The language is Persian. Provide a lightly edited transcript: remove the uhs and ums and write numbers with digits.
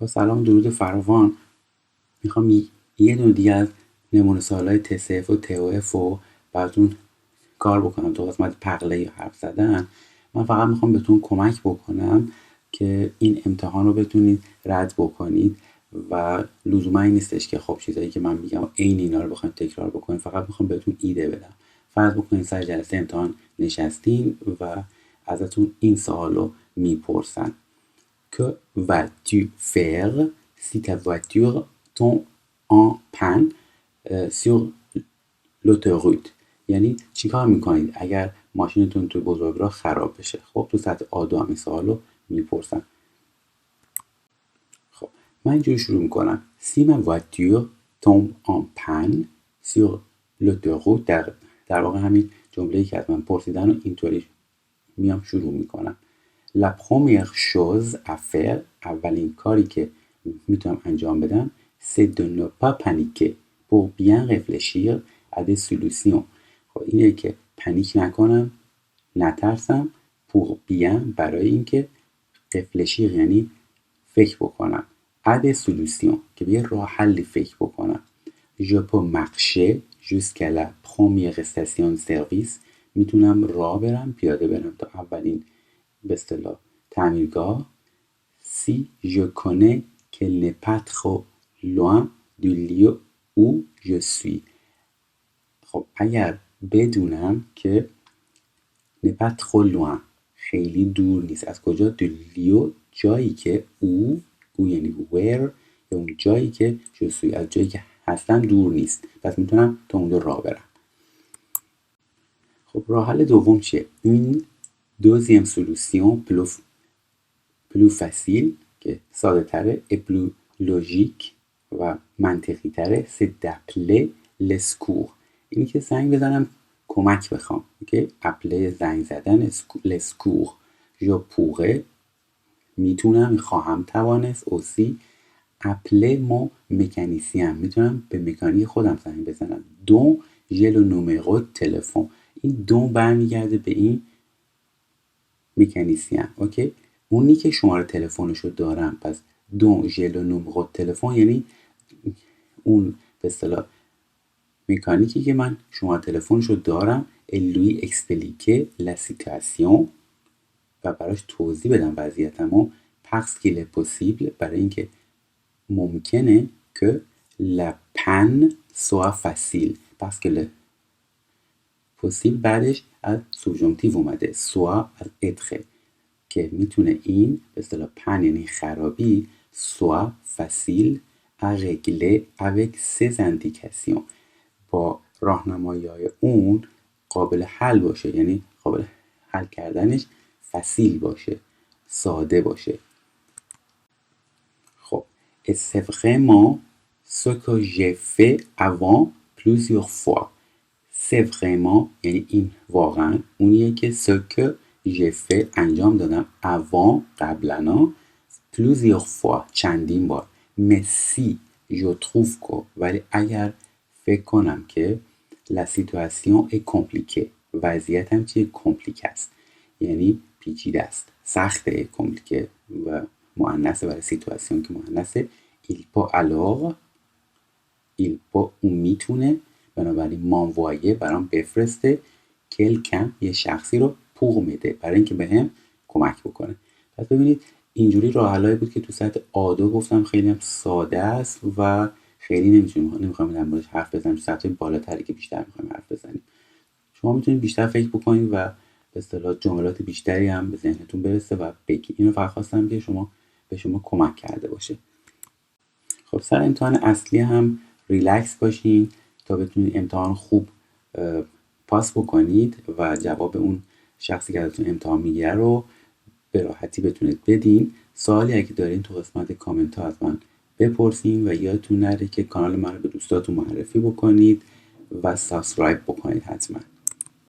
با سلام درود فراوان. میخوام یه دونه دیگه از نمونه سوالای TCF و TOF رو براتون کار بکنم تو قسمت پقله یا حرف زدن. من فقط میخوام بهتون کمک بکنم که این امتحان رو بتونید رد بکنید و لزوما این نیستش که خب چیزایی که من میگم عین اینا رو بخواید تکرار بکنید. فقط میخوام بهتون ایده بدم. فرض بکنید سر جلسه امتحان نشستین و ازتون این سوال رو میپرسن: Que vas-tu faire si ta voiture tombe en panne sur l'autoroute؟ یعنی چی کار میکنید اگر ماشینتون تو بزرگراه خراب بشه؟ خب تو سطح A2 هم این سوال رو میپرسن. خب من اینجوری شروع میکنم: Si ma voiture tombe en panne sur l'autoroute، در واقع همین جمله‌ای که از من پرسیدن رو اینطوری میام شروع میکنم. La première chose à faire، اولین کاری که میتونم انجام بدم، c'est de ne pas paniquer pour bien réfléchir à des solutions. خب اینه که پنیک نکنم، نترسم، pour bien برای اینکه réfléchir یعنی فکر بکنم، à des solutions که به یه راه حلی فکر بکنم. Je peux marcher jusqu'à la première station de service، میتونم راه برم، پیاده برم تا اولین به اصطلاح تعمیرگاه. Si je connais qu'elle n'est pas trop loin du lieu où je suis، خب اگر بدونم که n'est pas trop loin خیلی دور نیست، از کجا؟ du lieu جایی که او یعنی where، یا اون جایی که je suis از جایی که هستم دور نیست، پس میتونم تا اونجا راه برم. خب راه حل دوم چیه؟ این deuxième solution plus facile که ساده تره et plus logique و منطقی تره، c'est d'appeler les secours. اینی که زنگ بزنم کمک بخوام. اوکی؟ appeler زنگ زدن، les secours. je pourrais میتونم، خواهم توانست، aussi appeler mon mécanicien میتونم به مکانیک خودم زنگ بزنم. dont j'ai le numéro de téléphone، این dont برمیگرده به این مکانیسین. اوکی؟ اونی که شماره تلفنشو دارم، پس dont j'ai le numéro de téléphone یعنی اون به اصطلاح مکانیکی که من شماره تلفنشو دارم. et lui expliquer la situation و براش توضیح بدم وضعیتمو. parce qu'il est possible برای اینکه ممکنه که la panne soit facile، parce que le possible بعدش از سوبژانتیو اومده، soit از être که میتونه این به اصطلاح پن یعنی خرابی soit facile à régler avec ses indications، با راهنمایی‌های اون قابل حل باشه، یعنی قابل حل کردنش فسیل باشه، ساده باشه. خب et c'est vraiment ce que j'ai fait avant plusieurs fois. c'est vraiment یعنی این واقعا اونیه که ce que j'ai fait انجام دادم avant قبلنا plusieurs fois چندین بار. mais si je trouve que ولی اگر فکر کنم که la situation est compliquée وضعیتم چیه؟ compliqué است یعنی پیچیده است، سخته، compliqué و مؤنثه برای situation که مؤنثه. il peut alors اون میتونه بنابراین m'envoyer برام بفرسته quelqu'un یه شخصی رو pour میده برای اینکه بهم کمک بکنه. پس ببینید اینجوری راه حلایی بود که تو سطح A2 گفتم خیلی هم ساده است و خیلی نمیخوام در موردش حرف بزنم. سطح بالاتری که بیشتر میخوایم حرف بزنیم. شما میتونید بیشتر فکر بکنید و به اصطلاح جملات بیشتری هم به ذهنتون برسه و بگید. اینو فقط خواستم که به شما کمک کرده باشه. خب سر امتحان اصلی هم ریلکس باشین تا بتونید امتحان خوب پاس بکنید و جواب اون شخصی که ازتون امتحان میگیره رو به راحتی بتونید بدین. سوالی اگه دارین تو قسمت کامنت ها از من بپرسین و یادتون نره که کانال من رو به دوستاتون معرفی بکنید و سابسکرایب بکنید حتما.